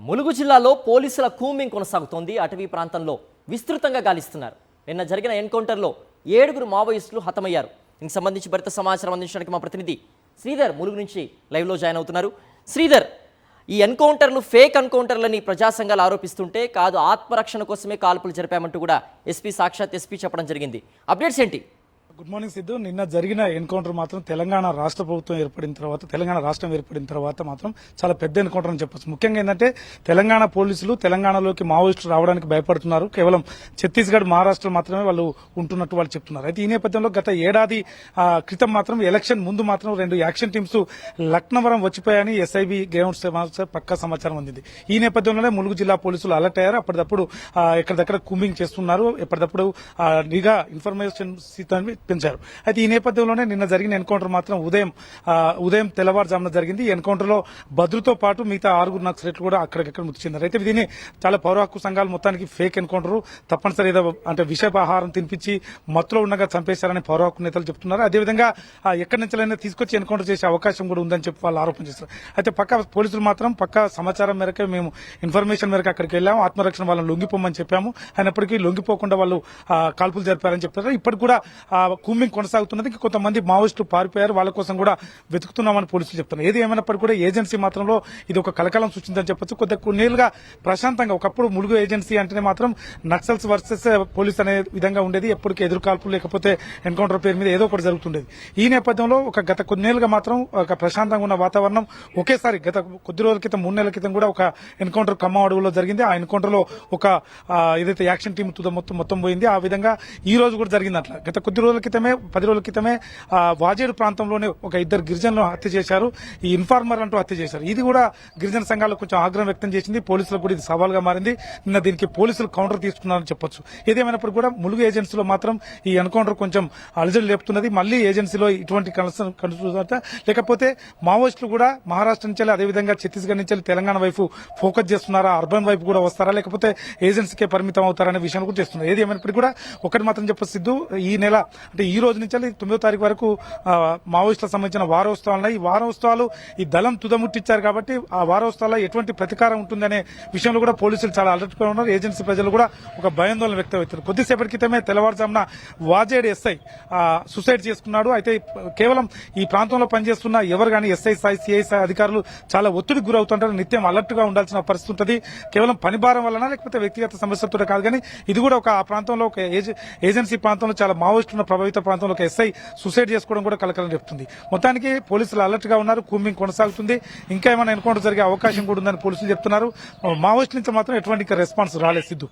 ములుగు జిల్లాలో పోలీసుల కూంబింగ్ కొనసాగుతోంది. అటవీ ప్రాంతంలో విస్తృతంగా గాలిస్తున్నారు. నిన్న జరిగిన ఎన్కౌంటర్లో 7 మావోయిస్టులు హతమయ్యారు. దీనికి సంబంధించి భరిత సమాచారం అందించడానికి మా ప్రతినిధి శ్రీధర్ ములుగు నుంచి లైవ్లో జాయిన్ అవుతున్నారు. శ్రీధర్, ఈ ఎన్కౌంటర్లు ఫేక్ ఎన్కౌంటర్లని ప్రజా సంఘాలు ఆరోపిస్తుంటే కాదు, ఆత్మరక్షణ కోసమే కాల్పులు జరిపామంటూ కూడా సాక్షాత్ ఎస్పీ చెప్పడం జరిగింది. అప్డేట్స్ ఏంటి? Good morning Siddhu. నిన్న జరిగిన ఎన్కౌంటర్ మాత్రం తెలంగాణ రాష్ట్ర ప్రభుత్వం ఏర్పడిన తర్వాత, తెలంగాణ రాష్ట్రం ఏర్పడిన తర్వాత మాత్రం చాలా పెద్ద ఎన్కౌంటర్ అని చెప్పొచ్చు. ముఖ్యంగా ఏంటంటే తెలంగాణ పోలీసులు తెలంగాణలోకి మావోయిస్టులు రావడానికి భయపడుతున్నారు. కేవలం ఛత్తీస్గఢ్, మహారాష్ట్ర మాత్రమే వాళ్ళు ఉంటున్నట్టు వాళ్ళు చెప్తున్నారు. అయితే ఈ నేపథ్యంలో గత ఏడాది క్రితం మాత్రం ఎలక్షన్ ముందు మాత్రం 2 యాక్షన్ టీమ్స్ లక్నవరం వచ్చిపోయాయని ఎస్ఐబి గ్రౌండ్స్ పక్కా సమాచారం అందింది. ఈ నేపథ్యంలోనే ములుగు జిల్లా పోలీసులు అలర్ట్ అయ్యారు. అప్పటిదప్పుడు ఎక్కడిదక్కడ కూంబింగ్ చేస్తున్నారు. ఎప్పటికప్పుడు నిఘా ఇన్ఫర్మేషన్ పెంచారు. అయితే ఈ నేపథ్యంలోనే నిన్న జరిగిన ఎన్కౌంటర్ మాత్రం ఉదయం తెల్లవారుజామున జరిగింది. ఈ ఎన్కౌంటర్ లో భద్రతో పాటు మిగతా 6 నక్సలైట్లు కూడా అక్కడికక్కడ మృతి చెందారు. అయితే దీన్ని చాలా పౌర హక్కు సంఘాలు మొత్తానికి ఫేక్ ఎన్కౌంటర్, తప్పనిసరి ఏదో అంటే విషాహారం తినిపించి మత్తులో ఉండగా చంపేశారని పౌర హక్కు నేతలు చెప్తున్నారు. అదేవిధంగా ఎక్కడి నుంచి తీసుకొచ్చి ఎన్కౌంటర్ చేసే అవకాశం కూడా ఉందని చెప్పి వాళ్ళు ఆరోపణ చేస్తారు. అయితే పోలీసులు మాత్రం పక్కా సమాచారం మేరకు, మేము ఇన్ఫర్మేషన్ మేరకు అక్కడికి వెళ్ళాము. ఆత్మరక్షణ వాళ్ళని లొంగిపోమని చెప్పాము. అయినప్పటికీ లొంగిపోకుండా వాళ్ళు కాల్పులు జరిపారని చెప్తారు. ఇప్పటికి కూడా కూంబింగ్ కొనసాగుతున్నది. కొంతమంది మావోయిస్టులు పారిపోయారు. వాళ్ళ కోసం కూడా వెతుకుతున్నామని పోలీసులు చెప్తున్నారు. ఏది ఏమైనప్పటికీ కూడా ఏజెన్సీ మాత్రంలో ఇది ఒక కలకలం సృష్టిందని చెప్పొచ్చు. కొన్నేళ్లుగా ప్రశాంతంగా, ఒకప్పుడు ములుగు ఏజెన్సీ అంటేనే మాత్రం నక్సల్స్ వర్సెస్ పోలీస్ అనే విధంగా ఉండేది. ఎప్పటికీ ఎదురు కాల్పులు లేకపోతే ఎన్కౌంటర్ పేరు మీద ఏదో ఒకటి జరుగుతుండేది. ఈ నేపథ్యంలో గత కొన్నేళ్లుగా మాత్రం ఒక ప్రశాంతంగా ఉన్న వాతావరణం ఒకేసారి గత కొద్ది రోజుల క్రితం, 3 నెలల క్రితం కూడా ఒక ఎన్కౌంటర్ ఖమ్మం అడవులో జరిగింది. ఆ ఎన్కౌంటర్ లో ఏదైతే యాక్షన్ టీం మొత్తం పోయింది. ఆ విధంగా ఈ రోజు కూడా జరిగింది. అట్లా గత కొద్ది రోజుల క్రితమే, 10 రోజుల క్రితమే వాజేడు ప్రాంతంలోనే ఒక 2 గిరిజనులను హత్య చేశారు. ఈ ఇన్ఫార్మర్ అంటూ హత్య చేశారు. ఇది కూడా గిరిజన సంఘాలకు కొంచెం ఆగ్రహం వ్యక్తం చేసింది. పోలీసులకు కూడా ఇది సవాల్గా మారింది. నిన్న దీనికి పోలీసులు కౌంటర్ తీసుకున్నారని చెప్పొచ్చు. ఏదేమైనప్పుడు కూడా ములుగు ఏజెన్సీలో మాత్రం ఈ ఎన్కౌంటర్ కొంచెం అలజడి లేపుతున్నది. మళ్లీ ఏజెన్సీలో ఇటువంటి కనుక లేకపోతే మావోయిస్టులు కూడా మహారాష్ట్ర నుంచి, అదేవిధంగా ఛత్తీస్గఢ్ నుంచి తెలంగాణ వైపు ఫోకస్ చేస్తున్నారా, అర్బన్ వైపు కూడా వస్తారా, లేకపోతే ఏజెన్సీకే పరిమితం అవుతారనే విషయాన్ని కూడా చేస్తున్నారు. ఏది ఏమైనప్పటికీ కూడా ఒకటి మాత్రం చెప్పొచ్చు సిద్ధు, ఈ నెల అంటే ఈ రోజు నుంచి 9వ తారీఖు వరకు మావోయిస్టులకు సంబంధించిన వారోత్సవాలు. ఈ వారోత్సవాలు ఈ దళం తుదముట్టించారు కాబట్టి ఆ వారోత్సవాల్లో ఎటువంటి ప్రతీకారం ఉంటుందనే విషయంలో కూడా పోలీసులు చాలా అలర్ట్ గా ఉన్నారు. ఏజెన్సీ ప్రజలు కూడా ఒక భయాందోళన వ్యక్తమవుతారు. కొద్దిసేపటి క్రితమే తెల్లవారుజామున వాజేడు ఎస్ఐ సూసైడ్ చేసుకున్నాడు. అయితే కేవలం ఈ ప్రాంతంలో పనిచేస్తున్న ఎవరు కానీ ఎస్ఐ స్థాయి, సిఐ స్థాయి అధికారులు చాలా ఒత్తిడికి గురవుతుంటారు. నిత్యం అలర్ట్ గా ఉండాల్సిన పరిస్థితి ఉంటుంది. కేవలం పని భారం వలన లేకపోతే వ్యక్తిగత సమస్యలతో కాదు, కానీ ఇది కూడా ఆ ప్రాంతంలో ఒక ఏజెన్సీ ప్రాంతంలో చాలా మావోయిస్టుల ప్రభావిత ప్రాంతంలో ఒక ఎస్ఐ సూసైడ్ చేసుకోవడం కూడా కలకలం చెప్తుంది. మొత్తానికి పోలీసులు అలర్ట్ గా ఉన్నారు. కూంబింగ్ కొనసాగుతుంది. ఇంకా ఏమైనా ఎన్కౌంటర్ జరిగే అవకాశం కూడా ఉందని పోలీసులు చెప్తున్నారు. మావోయిస్టుల నుంచి మాత్రం ఎటువంటి రెస్పాన్స్ రాలేదు సిద్ధు.